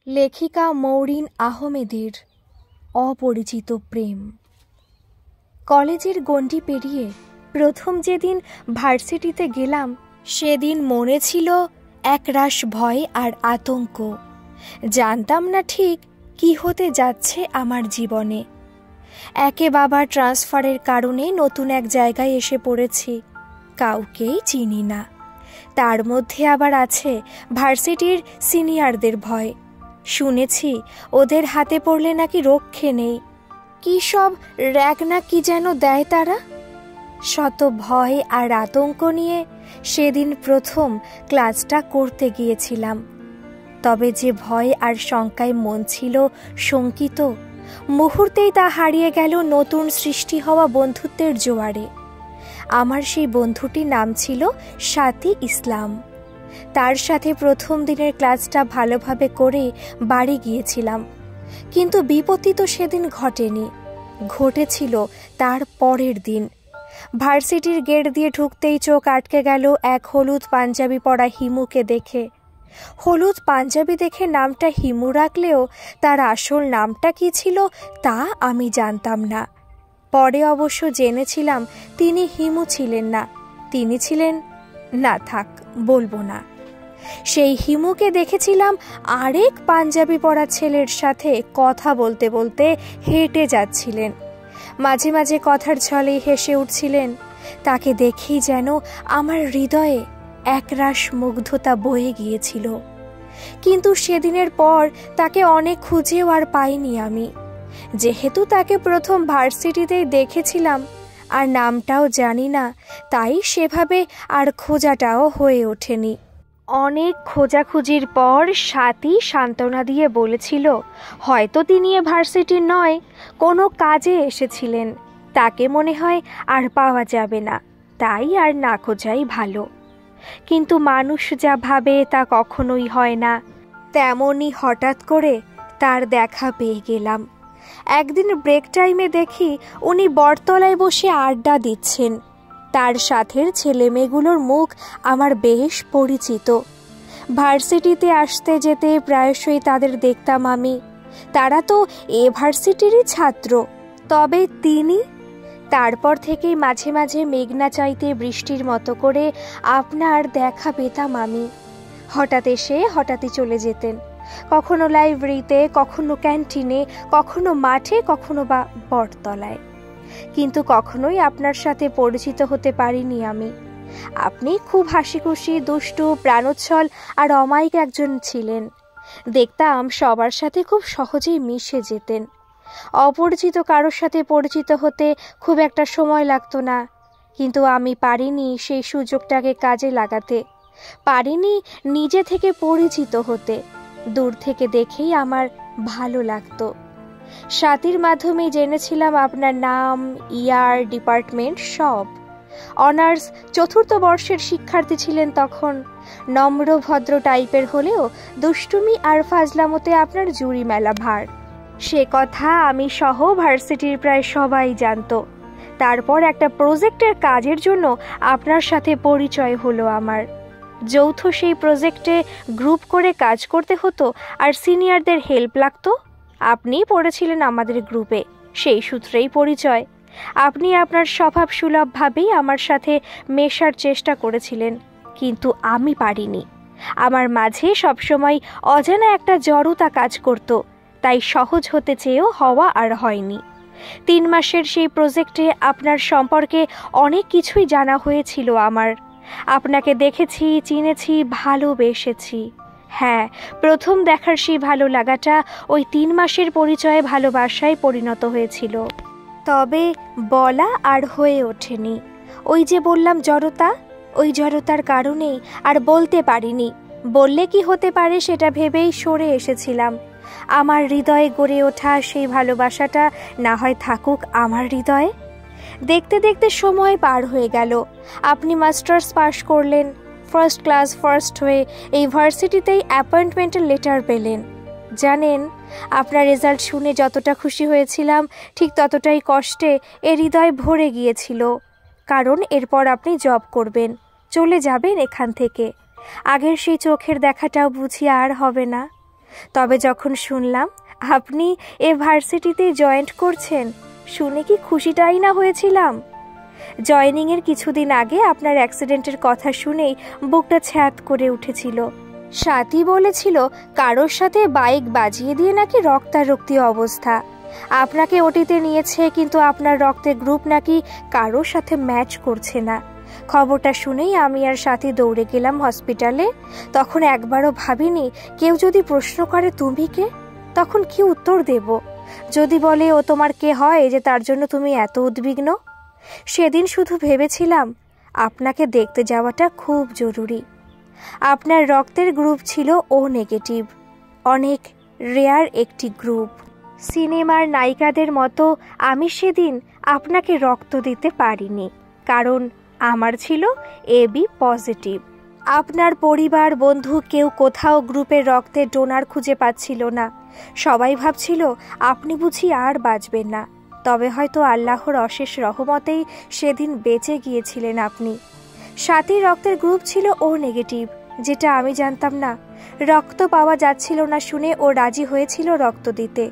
লেখিকা মৌরিন আহমেদের অপরিচিত প্রেম। কলেজের গণ্ডি পেরিয়ে প্রথম যেদিন ভার্সিটিতে গেলাম সেদিন মনে ছিল একরাশ ভয় আর আতঙ্ক। জানতাম না ঠিক কি হতে যাচ্ছে আমার জীবনে। একে বাবার ট্রান্সফারের কারণে নতুন এক জায়গায় এসে পড়েছি, কাউকেই চিনি না। তার মধ্যে আবার আছে ভার্সিটির সিনিয়রদের ভয়। শুনেছি ওদের হাতে পড়লে নাকি রক্ষে নেই, কি সব র্যাগ না কি যেন দেয় তারা। শত ভয় আর আতঙ্ক নিয়ে সেদিন প্রথম ক্লাসটা করতে গিয়েছিলাম। তবে যে ভয় আর শঙ্কায় মন ছিল শঙ্কিত, মুহূর্তেই তা হারিয়ে গেল নতুন সৃষ্টি হওয়া বন্ধুত্বের জোয়ারে। আমার সেই বন্ধুটির নাম ছিল সাথী ইসলাম। তার সাথে প্রথম দিনের ক্লাসটা ভালোভাবে করে বাড়ি গিয়েছিলাম, কিন্তু বিপত্তি তো সেদিন ঘটেনি, ঘটেছিল তার পরের দিন। ভার্সিটির গেট দিয়ে ঢুকতেই চোখ আটকে গেল এক হলুদ পাঞ্জাবি পরা হিমুকে দেখে। হলুদ পাঞ্জাবি দেখে নামটা হিমু রাখলেও তার আসল নামটা কি ছিল তা আমি জানতাম না। পরে অবশ্য জেনেছিলাম তিনি হিমু ছিলেন না, তিনি ছিলেন, না থাক বলবো না। সেই হিমুকে দেখেছিলাম আরেক পাঞ্জাবি পরা ছেলের সাথে কথা বলতে বলতে হেঁটে যাচ্ছিলেন। মাঝে মাঝে কথার ছলে হেসে উঠছিলেন। তাকে দেখেই যেন আমার হৃদয়ে একরাশ মুগ্ধতা বয়ে গিয়েছিল। কিন্তু সেদিনের পর তাকে অনেক খুঁজেও আর পাইনি আমি। যেহেতু তাকে প্রথম ভার্সিটিতেই দেখেছিলাম আর নামটাও জানি না, তাই সেভাবে আর খোঁজাটাও হয়ে ওঠেনি। অনেক খোঁজাখুঁজির পর সাথী সান্ত্বনা দিয়ে বলেছিল হয়তো তিনি এ ভার্সিটির নয়, কোনো কাজে এসেছিলেন, তাকে মনে হয় আর পাওয়া যাবে না, তাই আর না খোঁজাই ভালো। কিন্তু মানুষ যা ভাবে তা কখনোই হয় না। তেমনই হঠাৎ করে তার দেখা পেয়ে গেলাম। একদিন ব্রেক টাইমে দেখি উনি বটতলায় বসে আড্ডা দিচ্ছেন। তার সাথের ছেলেমেয়েগুলোর মুখ আমার বেশ পরিচিত। ভার্সিটিতে আসতে যেতে প্রায়শই তাদের দেখতাম আমি। তারা তো এ ভার্সিটিরই ছাত্র, তবে তিনি। তারপর থেকেই মাঝে মাঝে মেঘনা চাইতে বৃষ্টির মতো করে আপনার দেখা পেতাম আমি। হঠাৎ এসে হঠাৎই চলে যেতেন, কখনো লাইব্রেরিতে, কখনো ক্যান্টিনে, কখনো মাঠে, কখনো বা বটতলায়। কিন্তু কখনোই আপনার সাথে পরিচিত হতে পারিনি আমি। আপনি খুব হাসিখুশি, দুষ্টু, প্রাণোচ্ছল আর অমায়িক একজন ছিলেন। দেখতাম সবার সাথে খুব সহজেই মিশে যেতেন। অপরিচিত কারোর সাথে পরিচিত হতে খুব একটা সময় লাগতো না, কিন্তু আমি পারিনি সেই সুযোগটাকে কাজে লাগাতে, পারিনি নিজে থেকে পরিচিত হতে। দূর থেকে দেখেই আমার ভালো লাগতো। সাথীর মাধ্যমে জেনেছিলাম আপনার নাম, ইয়ার, ডিপার্টমেন্ট সব। অনার্স চতুর্থ বর্ষের শিক্ষার্থী ছিলেন তখন। নম্র ভদ্র টাইপের হলেও দুষ্টুমি আর ফাজলামোতে আপনার জুড়ি মেলা ভার। সে কথা আমি সহ ভার্সিটির প্রায় সবাই জানতো। তারপর একটা প্রজেক্টের কাজের জন্য আপনার সাথে পরিচয় হলো আমার। যৌথ সেই প্রজেক্টে গ্রুপ করে কাজ করতে হতো আর সিনিয়রদের হেল্প লাগতো। আপনিই পড়েছিলেন আমাদের গ্রুপে, সেই সূত্রেই পরিচয়। আপনি আপনার স্বভাব সুলভভাবেই আমার সাথে মেশার চেষ্টা করেছিলেন, কিন্তু আমি পারিনি। আমার মাঝে সবসময় অজানা একটা জড়তা কাজ করত, তাই সহজ হতে চেয়েও হওয়া আর হয়নি। 3 মাসের সেই প্রজেক্টে আপনার সম্পর্কে অনেক কিছুই জানা হয়েছিল আমার। আপনাকে দেখেছি, চিনেছি, ভালোবেসেছি। হ্যাঁ, প্রথম দেখার সেই ভালো লাগাটা ওই 3 মাসের পরিচয়ে ভালোবাসায় পরিণত হয়েছিল। তবে বলা আর হয়ে ওঠেনি। ওই যে বললাম জড়তা, ওই জড়তার কারণেই আর বলতে পারিনি। বললে কি হতে পারে সেটা ভেবেই সরে এসেছিলাম। আমার হৃদয়ে গড়ে ওঠা সেই ভালোবাসাটা না হয় থাকুক আমার হৃদয়ে। দেখতে দেখতে সময় পার হয়ে গেল। আপনি মাস্টার্স পাশ করলেন, ফার্স্ট ক্লাস ফার্স্ট হয়ে এই ভার্সিটিতেই অ্যাপয়েন্টমেন্টের লেটার পেলেন। জানেন, আপনার রেজাল্ট শুনে যতটা খুশি হয়েছিলাম ঠিক ততটাই কষ্টে এ হৃদয় ভরে গিয়েছিল। কারণ এরপর আপনি জব করবেন, চলে যাবেন এখান থেকে। আগের সেই চোখের দেখাটাও বুঝি আর হবে না। তবে যখন শুনলাম আপনি এ ভার্সিটিতে জয়েন্ট করছেন, শুনে কি খুশিটাই না হয়েছিলাম। জয়েনিংয়ের কিছুদিন আগে আপনার অ্যাক্সিডেন্টের কথা শুনেই বুকটা ছ্যাঁত করে উঠেছিল। সাথী বলেছিল কারোর সাথে বাইক বাজিয়ে দিয়ে নাকি রক্তারক্তি অবস্থা। আপনাকে ওটিতে নিয়েছে, কিন্তু আপনার রক্তের গ্রুপ নাকি কারোর সাথে ম্যাচ করছে না। খবরটা শুনেই আমি আর সাথী দৌড়ে গেলাম হসপিটালে। তখন একবারও ভাবিনি কেউ যদি প্রশ্ন করে তুমি কে, তখন কি উত্তর দেব। যদি বলে ও তোমার কে হয় যে তার জন্য তুমি এত উদ্বিগ্ন। সেদিন শুধু ভেবেছিলাম আপনাকে দেখতে যাওয়াটা খুব জরুরি। আপনার রক্তের গ্রুপ ছিল ও নেগেটিভ, অনেক রেয়ার একটি গ্রুপ। সিনেমার নায়িকাদের মতো আমি সেদিন আপনাকে রক্ত দিতে পারিনি, কারণ আমার ছিল AB পজিটিভ। আপনার পরিবার বন্ধু কেউ কোথাও গ্রুপের রক্তের ডোনার খুঁজে পাচ্ছিল না। সবাই ভাবছিল আপনি বুঝি আর বাঁচবেন না। তবে হয়তো আল্লাহর অশেষ রহমতেই সেদিন বেঁচে গিয়েছিলেন আপনি। সাথী রক্তের গ্রুপ ছিল ও নেগেটিভ, যেটা আমি জানতাম না। রক্ত পাওয়া যাচ্ছিল না শুনে ও রাজি হয়েছিল রক্ত দিতে।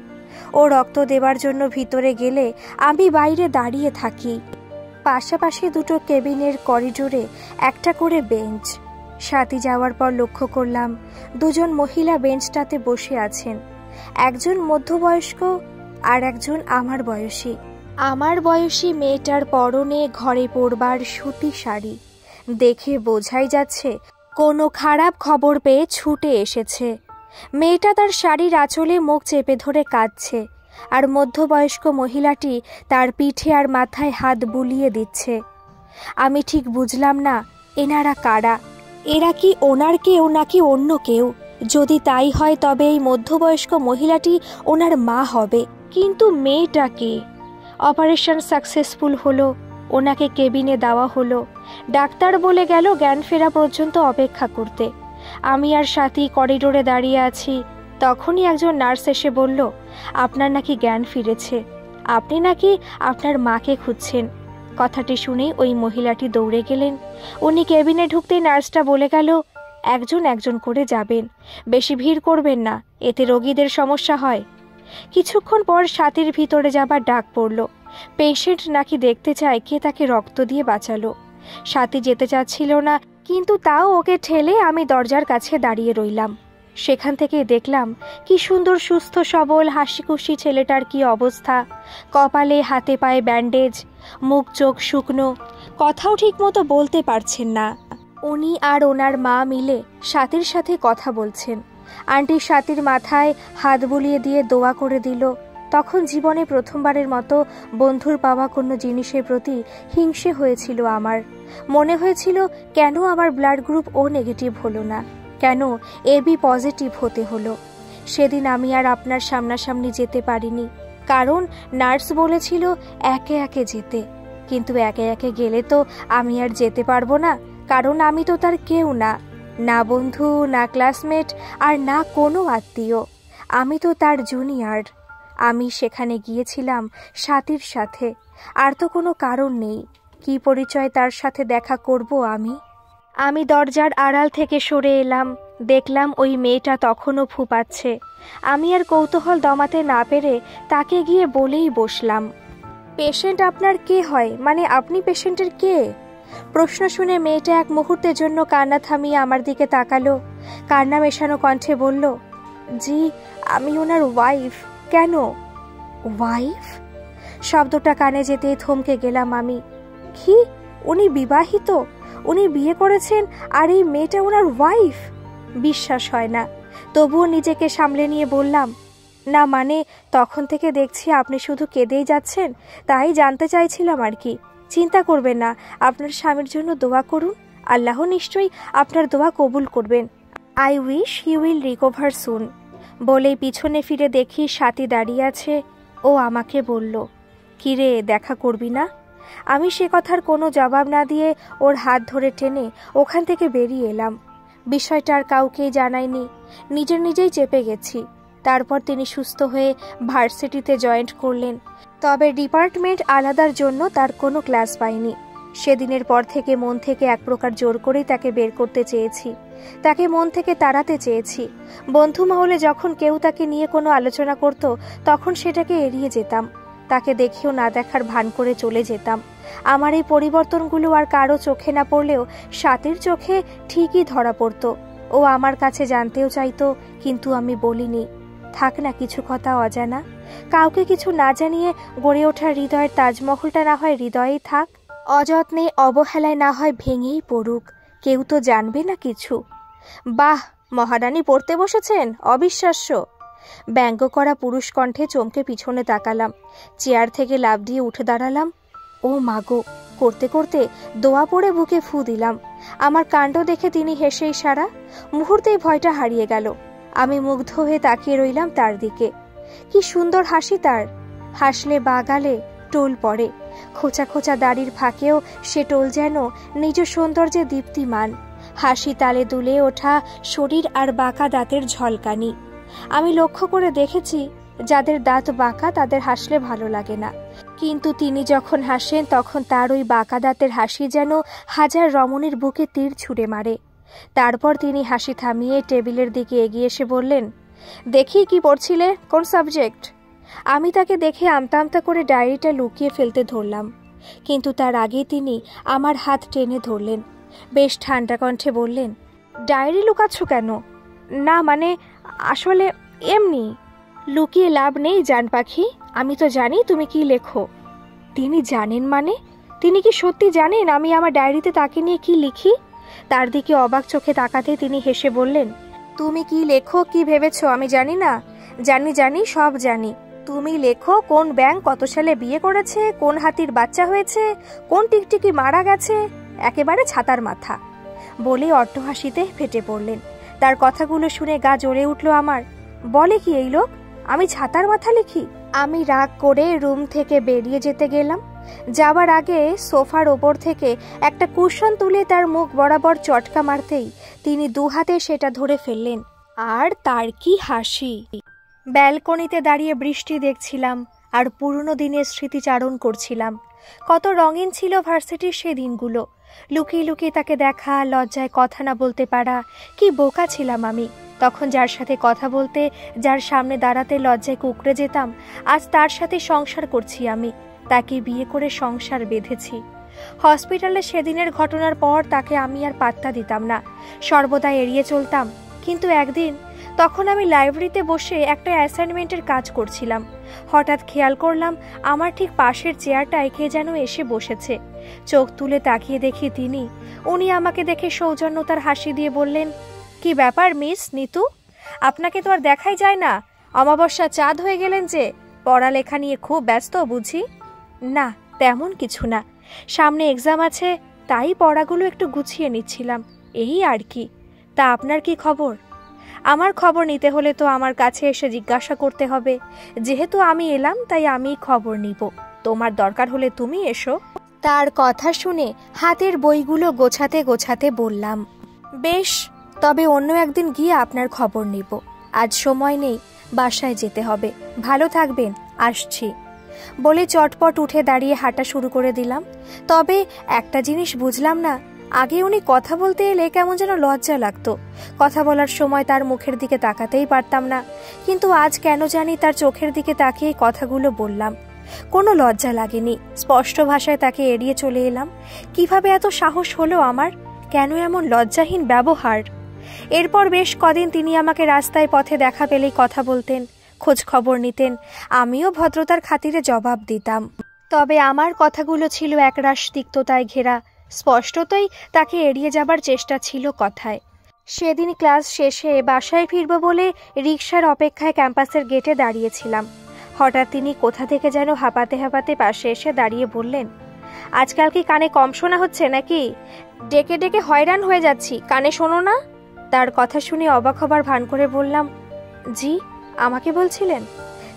ও রক্ত দেবার জন্য ভিতরে গেলে আমি বাইরে দাঁড়িয়ে থাকি। পাশাপাশি দুটো কেবিনের করিডোরে একটা করে বেঞ্চ। সাথী যাওয়ার পর লক্ষ্য করলাম দুজন মহিলা বেঞ্চটাতে বসে আছেন, একজন মধ্যবয়স্ক আর একজন আমার বয়সী। আমার বয়সী মেয়েটার পরনে ঘরে পরবার সুতি শাড়ি, দেখে বোঝাই যাচ্ছে কোনো খারাপ খবর পেয়ে ছুটে এসেছে। মেয়েটা তার শাড়ির আঁচলে মুখ চেপে ধরে কাঁদছে, আর মধ্যবয়স্ক মহিলাটি তার পিঠে আর মাথায় হাত বুলিয়ে দিচ্ছে। আমি ঠিক বুঝলাম না এনারা কারা। এরা কি ওনার কেউ নাকি অন্য কেউ? যদি তাই হয় তবে এই মধ্যবয়স্ক মহিলাটি ওনার মা হবে। কিন্তু মেয়েটা কে? অপারেশন সাকসেসফুল হলো, ওনাকে কেবিনে দেওয়া হলো। ডাক্তার বলে গেল জ্ঞান ফেরা পর্যন্ত অপেক্ষা করতে। আমি আর সাথী করিডোরে দাঁড়িয়ে আছি। তখনই একজন নার্স এসে বলল আপনার নাকি জ্ঞান ফিরেছে, আপনি নাকি আপনার মাকে খুঁজছেন। কথাটি শুনেই ওই মহিলাটি দৌড়ে গেলেন। উনি কেবিনে ঢুকতেই নার্সটা বলে গেল একজন একজন করে যাবেন, বেশি ভিড় করবেন না, এতে রোগীদের সমস্যা হয়। কিছুক্ষণ পর সাথীর ভিতরে যাবার ডাক পড়ল। পেশেন্ট নাকি দেখতে চায় কে তাকে রক্ত দিয়ে বাঁচালো। সাথী যেতে চাচ্ছিল না, কিন্তু তাও ওকে ঠেলে আমি দরজার কাছে দাঁড়িয়ে রইলাম। সেখান থেকে দেখলাম কি সুন্দর সুস্থ সবল হাসিখুশি ছেলেটার কি অবস্থা। কপালে হাতে পায়ে ব্যান্ডেজ, মুখ চোখ শুকনো, কথাও ঠিকমতো বলতে পারছেন না। উনি আর ওনার মা মিলে সাথীর সাথে কথা বলছেন। আন্টি সাথীর মাথায় হাত বুলিয়ে দিয়ে দোয়া করে দিল। তখন জীবনে প্রথমবারের মতো বন্ধুর পাওয়া কোনো জিনিসের প্রতি হিংসে হয়েছিল আমার। মনে হয়েছিল কেন আমার ব্লাড গ্রুপ ও নেগেটিভ হলো না, কেন AB পজিটিভ হতে হলো। সেদিন আমি আর আপনার সামনাসামনি যেতে পারিনি, কারণ নার্স বলেছিল একে একে যেতে। কিন্তু একে একে গেলে তো আমি আর যেতে পারবো না, কারণ আমি তো তার কেউ না, না বন্ধু, না ক্লাসমেট, আর না কোনো আত্মীয়। আমি তো তার জুনিয়র। আমি সেখানে গিয়েছিলাম সাথীর সাথে, আর তো কোনো কারণ নেই। কি পরিচয় তার সাথে দেখা করব আমি দরজার আড়াল থেকে সরে এলাম। দেখলাম ওই মেয়েটা তখনও ফুপাচ্ছে। আমি আর কৌতূহল দমাতে না পেরে তাকে গিয়ে বলেই বসলাম, পেশেন্ট আপনার কে হয়, মানে আপনি পেশেন্টের কে? প্রশ্ন শুনে মেয়েটা এক মুহূর্তের জন্য কান্না থামিয়ে আমার দিকে তাকালো। কান্না মেশানো কণ্ঠে বলল, জি আমি ওনার ওয়াইফ। কেন ওয়াইফ? শব্দটা কানে যেতেই থমকে গেলাম আমি। কি, উনি বিবাহিত? উনি বিয়ে করেছেন আর এই মেয়েটা ওনার ওয়াইফ? বিশ্বাস হয় না। তবুও নিজেকে সামলে নিয়ে বললাম, না মানে তখন থেকে দেখছি আপনি শুধু কেঁদেই যাচ্ছেন, তাই জানতে চাইছিলাম আর কি। চিন্তা করবেন না, আপনার স্বামীর জন্য দোয়া করুন, আল্লাহ নিশ্চয়ই আপনার দোয়া কবুল করবেন। I wish he will recover soon. বলেই পিছনে ফিরে দেখি সাথী দাঁড়িয়ে আছে। ও আমাকে বলল, কিরে দেখা করবি না? আমি সে কথার কোনো জবাব না দিয়ে ওর হাত ধরে টেনে ওখান থেকে বেরিয়ে এলাম। বিষয়টা আর কাউকেই জানাইনি, নিজেই চেপে গেছি। তারপর তিনি সুস্থ হয়ে ভার্সিটিতে জয়েন্ট করলেন, তবে ডিপার্টমেন্ট আলাদার জন্য তার কোনো ক্লাস পাইনি। সেদিনের পর থেকে মন থেকে এক প্রকার জোর করেই তাকে বের করতে চেয়েছি, তাকে মন থেকে তাড়াতে চেয়েছি। বন্ধু মহলে যখন কেউ তাকে নিয়ে কোনো আলোচনা করত তখন সেটাকে এড়িয়ে যেতাম, তাকে দেখেও না দেখার ভান করে চলে যেতাম। আমার এই পরিবর্তনগুলো আর কারো চোখে না পড়লেও স্বাতীর চোখে ঠিকই ধরা পড়তো। ও আমার কাছে জানতেও চাইতো, কিন্তু আমি বলিনি। থাক না কিছু কথা অজানা, কাউকে কিছু না জানিয়ে গড়ে ওঠা হৃদয়ের তাজমহলটা না হয় হৃদয়েই থাক, অযত্নে অবহেলায় না হয় ভেঙেই পড়ুক, কেউ তো জানবে না কিছু। বাহ, মহারানী পড়তে বসেছেন, অবিশ্বাস্য। ব্যঙ্গ করা পুরুষ কণ্ঠে চমকে পিছনে তাকালাম, চেয়ার থেকে লাফ দিয়ে উঠে দাঁড়ালাম। ও মাগো করতে করতে দোয়া পড়ে বুকে ফু দিলাম। আমার কাণ্ড দেখে তিনি হেসে ইশারা, মুহূর্তেই ভয়টা হারিয়ে গেল। আমি মুগ্ধ হয়ে তাকিয়ে রইলাম তার দিকে। কি সুন্দর হাসি তার, হাসলে বা গালে টোল পড়ে, খোঁচা খোঁচা দাড়ির ফাঁকেও সে টোল যেন নিজ সৌন্দর্যে দীপ্তিমান। হাসি তালে দুলে ওঠা শরীর আর বাঁকা দাঁতের ঝলকানি। আমি লক্ষ্য করে দেখেছি, যাদের দাঁত বাঁকা তাদের হাসলে ভালো লাগে না, কিন্তু তিনি যখন হাসেন তখন তার ওই বাঁকা দাঁতের হাসি যেন হাজার রমণীর বুকে তীর ছুঁড়ে মারে। তারপর তিনি হাসি থামিয়ে টেবিলের দিকে এগিয়ে এসে বললেন, দেখি কি পড়ছিলে, কোন সাবজেক্ট? আমি তাকে দেখে আমতা আমতা করে ডায়েরিটা লুকিয়ে ফেলতে ধরলাম, কিন্তু তার আগেই তিনি আমার হাত টেনে ধরলেন। বেশ ঠান্ডা কণ্ঠে বললেন, ডায়েরি লুকাচ্ছ কেন? না মানে আসলে এমনি। লুকিয়ে লাভ নেই জান পাখি, আমি তো জানি তুমি কি লেখো। তিনি জানেন মানে? তিনি কি সত্যি জানেন আমি আমার ডায়েরিতে তাকে নিয়ে কি লিখি? তার দিকে অবাক চোখে তাকাতে তিনি হেসে বললেন, তুমি কি লেখো কি ভেবেছো আমি জানি না? জানি জানি, সব জানি। তুমি লেখো কোন ব্যাঙ কত সালে বিয়ে করেছে, কোন হাতির বাচ্চা হয়েছে, কোন টিকটিকি মারা গেছে, একেবারে ছাতার মাথা। বলে অট্টহাসিতে ফেটে পড়লেন। তার কথাগুলো শুনে গা জ্বলে উঠল আমার। বলে কি এই লোক, আমি ছাতার মাথা লিখি? আমি রাগ করে রুম থেকে বেরিয়ে যেতে গেলাম। যাবার আগে সোফার ওপর থেকে একটা কুশন তুলে তার মুখ বরাবর চটকা মারতেই তিনি দু হাতে সেটা ধরে ফেললেন। আর তার কি হাসি! ব্যালকনিতে দাঁড়িয়ে বৃষ্টি দেখছিলাম আর পুরনো দিনের স্মৃতিচারণ করছিলাম। কত রঙিন ছিল ভার্সিটির সে দিনগুলো। লুকিয়ে লুকিয়ে তাকে দেখা, লজ্জায় কথা না বলতে পারা, কি বোকা ছিলাম আমি। তখন যার সাথে কথা বলতে, যার সামনে দাঁড়াতে লজ্জায় কুঁকড়ে যেতাম, আজ তার সাথে সংসার করছি আমি, তাকে বিয়ে করে সংসার বেঁধেছি। হসপিটালে সেদিনের ঘটনার পর তাকে আমি আর পাত্তা দিতাম না, সর্বদা এড়িয়ে চলতাম। কিন্তু একদিন তখন আমি লাইব্রেরিতে বসে একটা অ্যাসাইনমেন্টের কাজ করছিলাম। হঠাৎ খেয়াল করলাম আমার ঠিক পাশের চেয়ারটায় কে যেন এসে বসেছে। চোখ তুলে তাকিয়ে দেখি তিনি। উনি আমাকে দেখে সৌজন্যতার হাসি দিয়ে বললেন, কি ব্যাপার মিস নিতু, আপনাকে তো আর দেখাই যায় না, অমাবস্যা চাঁদ হয়ে গেলেন যে, পড়ালেখা নিয়ে খুব ব্যস্ত বুঝি? না তেমন কিছু না, সামনে এক্সাম আছে, তাই পড়াগুলো একটু গুছিয়ে নিচ্ছিলাম, এই আর কি। তা আপনার কি খবর? আমার খবর নিতে হলে তো আমার কাছে এসে জিজ্ঞাসা করতে হবে। যেহেতু আমি এলাম তাই আমি খবর নিব, তোমার দরকার হলে তুমি এসো। তার কথা শুনে হাতের বইগুলো গোছাতে গোছাতে বললাম, বেশ, তবে অন্য একদিন গিয়ে আপনার খবর নিব, আজ সময় নেই, বাসায় যেতে হবে। ভালো থাকবেন, আসছি। বলে চটপট উঠে দাঁড়িয়ে হাঁটা শুরু করে দিলাম। তবে একটা জিনিস বুঝলাম না, আগে উনি কথা বলতে এলে কেমন যেন লজ্জা লাগতো। কথা বলার সময় তার মুখের দিকে তাকাতেই পারতাম না, কিন্তু আজ কেন জানি তার চোখের দিকে তাকিয়ে কথাগুলো বললাম। কোনো লজ্জা লাগেনি, স্পষ্ট ভাষায় তাকে এড়িয়ে চলে এলাম। কিভাবে এত সাহস হলো আমার? কেন এমন লজ্জাহীন ব্যবহার? এরপর বেশ কদিন তিনি আমাকে রাস্তায় পথে দেখা পেলেই কথা বলতেন, খোঁজ খবর নিতেন। আমিও ভদ্রতার খাতিরে জবাব দিতাম, তবে আমার কথাগুলো ছিল একরাশ তিক্ততায় ঘেরা। স্পষ্টতই তাকে এড়িয়ে যাবার চেষ্টা ছিল কথায়। সেদিন ক্লাস শেষে বাসায় ফিরব বলে রিকশার অপেক্ষায় ক্যাম্পাসের গেটে দাঁড়িয়েছিলাম। হঠাৎ তিনি কোথা থেকে যেন হাঁপাতে হাঁপাতে পাশে এসে দাঁড়িয়ে বললেন, আজকাল কি কানে কম শোনা হচ্ছে নাকি? ডেকে ডেকে হয়রান হয়ে যাচ্ছি, কানে শোনো না? তার কথা শুনে অবাক হবার ভান করে বললাম, জি, আমাকে বলছিলেন?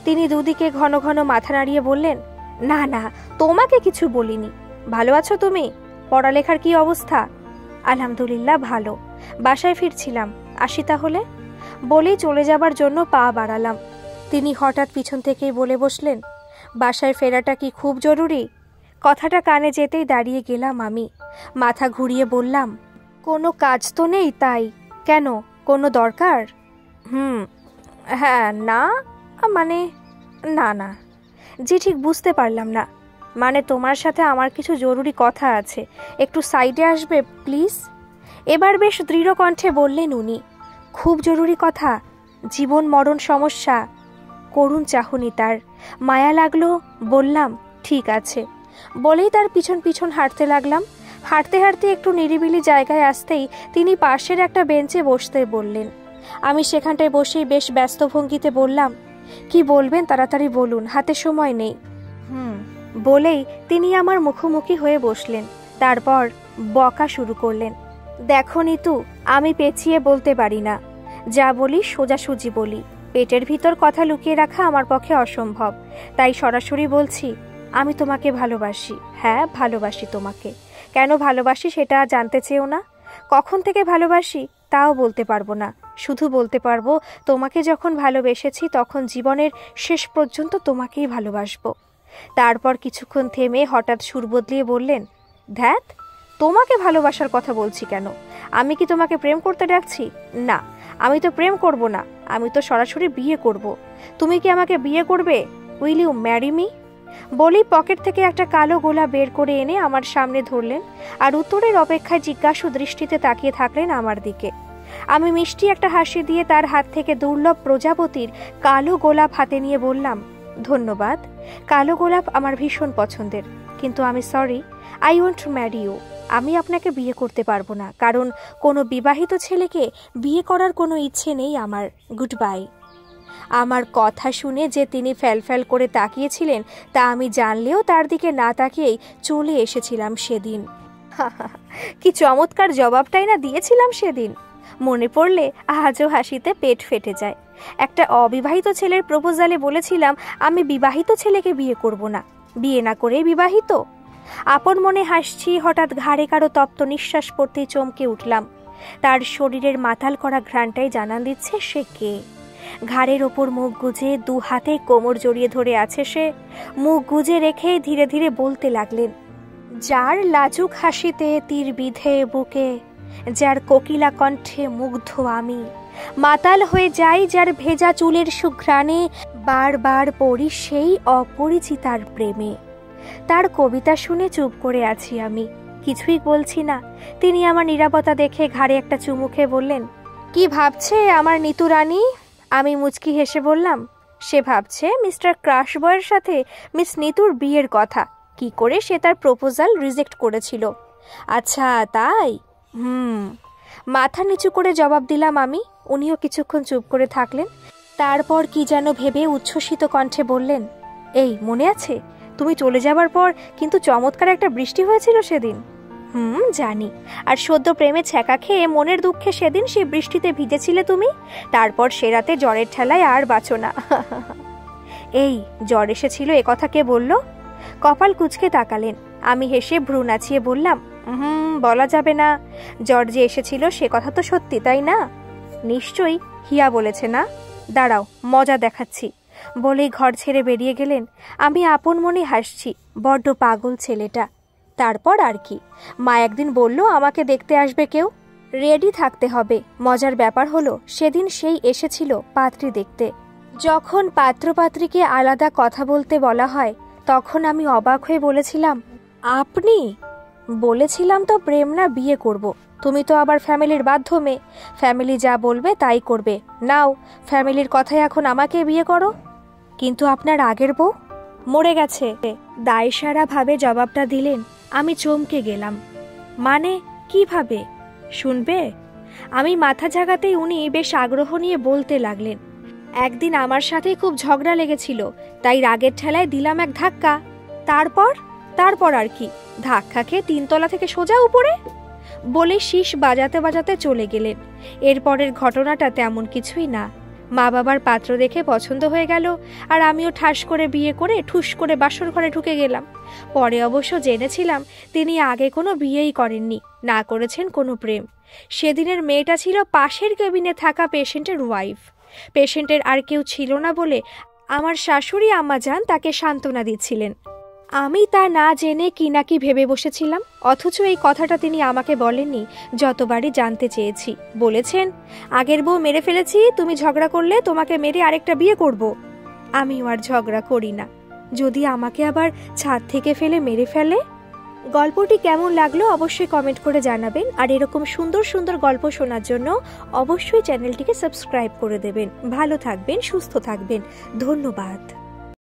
তিনি দুদিকে ঘন ঘন মাথা নাড়িয়ে বললেন, না না, তোমাকে কিছু বলিনি। ভালো আছো তুমি? পড়ালেখার কি অবস্থা? আলহামদুলিল্লাহ ভালো, বাসায় ফিরছিলাম, আসি তাহলে। বলেই চলে যাবার জন্য পা বাড়ালাম। তিনি হঠাৎ পিছন থেকেই বলে বসলেন, বাসায় ফেরাটা কি খুব জরুরি? কথাটা কানে যেতেই দাঁড়িয়ে গেলাম আমি। মাথা ঘুরিয়ে বললাম, কোনো কাজ তো নেই তাই? কেন, কোনো দরকার? হ্যাঁ, না মানে না না। জি, ঠিক বুঝতে পারলাম না। মানে তোমার সাথে আমার কিছু জরুরি কথা আছে, একটু সাইডে আসবে প্লিজ? এবার বেশ দৃঢ় কণ্ঠে বললেন উনি। খুব জরুরি কথা, জীবন মরণ সমস্যা। করুণ চাহনি তার, মায়া লাগলো। বললাম, ঠিক আছে। বলেই তার পিছন পিছন হাঁটতে লাগলাম। হাঁটতে হাঁটতে একটু নিরিবিলি জায়গায় আসতেই তিনি পাশের একটা বেঞ্চে বসতে বললেন। আমি সেখানটায় বসেই বেশ ব্যস্ত ভঙ্গিতে বললাম, কি বলবেন তাড়াতাড়ি বলুন, হাতে সময় নেই। বলেই তিনি আমার মুখোমুখি হয়ে বসলেন। তারপর বকা শুরু করলেন। দেখো নিতু, আমি পেঁচিয়ে বলতে পারি না, যা বলি সোজাসুজি বলি। পেটের ভিতর কথা লুকিয়ে রাখা আমার পক্ষে অসম্ভব, তাই সরাসরি বলছি, আমি তোমাকে ভালোবাসি। হ্যাঁ, ভালোবাসি তোমাকে। কেন ভালোবাসি সেটা জানতে চেয়েও না। কখন থেকে ভালোবাসি তাও বলতে পারবো না, শুধু বলতে পারবো তোমাকে যখন ভালোবেসেছি তখন জীবনের শেষ পর্যন্ত তোমাকেই ভালোবাসবো। তারপর কিছুক্ষণ থেমে হঠাৎ সুর বদলিয়ে বললেন, ধ্যাত, তোমাকে ভালোবাসার কথা বলছি কেন? আমি কি তোমাকে প্রেম করতে ডাকছি? না, আমি তো প্রেম করব না, আমি তো সরাসরি বিয়ে করব। তুমি কি আমাকে বিয়ে করবে? Will you marry me? বলেই পকেট থেকে একটা কালো গোলা বের করে এনে আমার সামনে ধরলেন আর উত্তরের অপেক্ষায় জিজ্ঞাসু দৃষ্টিতে তাকিয়ে থাকলেন আমার দিকে। আমি মিষ্টি একটা হাসি দিয়ে তার হাত থেকে দুর্লভ প্রজাপতির কালো গোলাপ হাতে নিয়ে বললাম, ধন্যবাদ। কালো গোলাপ আমার ভীষণ পছন্দের, কিন্তু আমি sorry, I want to marry you. আমি আপনাকে বিয়ে করতে পারবো না, কারণ কোনো বিবাহিত ছেলেকে বিয়ে করার কোনো ইচ্ছে নেই আমার। Good bye. আমার কথা শুনে যে তিনি ফ্যালফ্যাল করে তাকিয়েছিলেন তা আমি জানলেও তার দিকে না তাকিয়েই চলে এসেছিলাম সেদিন। কি চমৎকার জবাবটাই না দিয়েছিলাম সেদিন। মনে পড়লে আজও হাসিতে পেট ফেটে যায়। একটা অবিবাহিত ছেলের প্রপোজালে বলেছিলাম আমি বিবাহিত ছেলেকে বিয়ে করব না, বিয়ে না করে বিবাহিত। আপন মনে হাসছি, হঠাৎ ঘাড়ে কারো তপ্ত নিঃশ্বাস পড়তেই চমকে উঠলাম। তার শরীরের মাতাল করা ঘ্রাণটাই জানান দিচ্ছে সে কে। ঘাড়ের ওপর মুখ গুজে দু হাতে কোমর জড়িয়ে ধরে আছে সে। মুখ গুজে রেখে ধীরে ধীরে বলতে লাগলেন, যার লাজুক হাসিতে তীর বিধে বুকে, যার কোকিলা কণ্ঠে মুগ্ধ আমি, মাতাল হয়ে যাই যার ভেজা চুলের সুঘ্রাণে, বারবার পড়ি সেই অপরিচিতার প্রেমে। তার কবিতা শুনে চুপ করে আছি আমি, কিছুই বলছি না। তিনি আমার নীরবতা দেখে ঘাড়ে একটা চুমু খেয়ে বললেন, কি ভাবছে আমার নিতু রানী? আমি মুচকি হেসে বললাম, সে ভাবছে মিস্টার ক্রাশবয়ের সাথে মিস নিতুর বিয়ের কথা, কি করে সে তার প্রপোজাল রিজেক্ট করেছিল। আচ্ছা তাই? মাথা নিচু করে জবাব দিলাম আমি। উনিও কিছুক্ষণ চুপ করে থাকলেন। তারপর কি যেন ভেবে উচ্ছ্বসিত কণ্ঠে বললেন, এই মনে আছে তুমি চলে যাবার পর কিন্তু চমৎকার একটা বৃষ্টি হয়েছিল সেদিন? জানি। আর সদ্য প্রেমে ছ্যাঁকা খেয়ে মনের দুঃখে সেদিন সেই বৃষ্টিতে ভিজেছিলে তুমি। তারপর সে রাতে জ্বরের ঠেলায় আর বাঁচো না। এই জ্বর এসেছিল এ কথা কে বলল? কপাল কুঁচকে তাকালেন। আমি হেসে ভ্রু নাচিয়ে বললাম, বলা যাবে না। জ্বর যে এসেছিল সে কথা তো সত্যি, তাই না? নিশ্চয়ই, হিয়া বলেছে না? দাঁড়াও, মজা দেখাচ্ছি। বলেই ঘর ছেড়ে বেরিয়ে গেলেন। আমি আপন মনে হাসছি, বড্ড পাগল ছেলেটা। তারপর আর কি, মা একদিন বলল আমাকে দেখতে আসবে কেউ, রেডি থাকতে হবে। মজার ব্যাপার হলো সেদিন সেই এসেছিল পাত্রী দেখতে। যখন পাত্রপাত্রীকে আলাদা কথা বলতে বলা হয় তখন আমি অবাক হয়ে বলেছিলাম, আপনি? বলেছিলাম তো প্রেম না বিয়ে করব। তুমি তো আবার ফ্যামিলির বাধ্য মেয়ে, ফ্যামিলি যা বলবে তাই করবে। নাও, ফ্যামিলির কথায় এখন আমাকে বিয়ে করো। কিন্তু আপনার আগের বউ মরে গেছে, দায়সারা ভাবে জবাবটা দিলেন। আমি চমকে গেলাম। মানে কিভাবে? শুনবে? আমি মাথা ঝাঁকাতেই উনি বেশ আগ্রহ নিয়ে বলতে লাগলেন, একদিন আমার সাথে খুব ঝগড়া লেগেছিল, তাই রাগের ঠেলায় দিলাম এক ধাক্কা। তারপর আর কি, ধাক্কা খেয়ে 3 তলা থেকে সোজা উপরে। বলে শীষ বাজাতে বাজাতে চলে গেলেন। এরপরের ঘটনাটা তেমন কিছুই না। মা বাবার পাত্র দেখে পছন্দ হয়ে গেল, আর আমিও ঠাস করে বিয়ে করে ঠুস করে বাসর ঘরে ঢুকে গেলাম। পরে অবশ্য জেনেছিলাম তিনি আগে কোনো বিয়েই করেননি, না করেছেন কোনো প্রেম। সেদিনের মেয়েটা ছিল পাশের কেবিনে থাকা পেশেন্টের ওয়াইফ। পেশেন্টের আর কেউ ছিল না বলে আমার শাশুড়ি আম্মা জান তাকে সান্ত্বনা দিচ্ছিলেন। আমি তা না জেনে কি না কি ভেবে বসেছিলাম, অথচ এই কথাটা তিনি আমাকে বলেননি। যতবারই জানতে চেয়েছি বলেছেন, আগের বউ মেরে ফেলেছি, তুমি ঝগড়া করলে তোমাকে মেরে আরেকটা বিয়ে করব। আমিও আর ঝগড়া করি না। যদি আমাকে আবার ছাদ থেকে ফেলে মেরে ফেলে। গল্পটি কেমন লাগলো অবশ্যই কমেন্ট করে জানাবেন, আর এরকম সুন্দর সুন্দর গল্প শোনার জন্য অবশ্যই চ্যানেলটিকে সাবস্ক্রাইব করে দেবেন। ভালো থাকবেন, সুস্থ থাকবেন। ধন্যবাদ।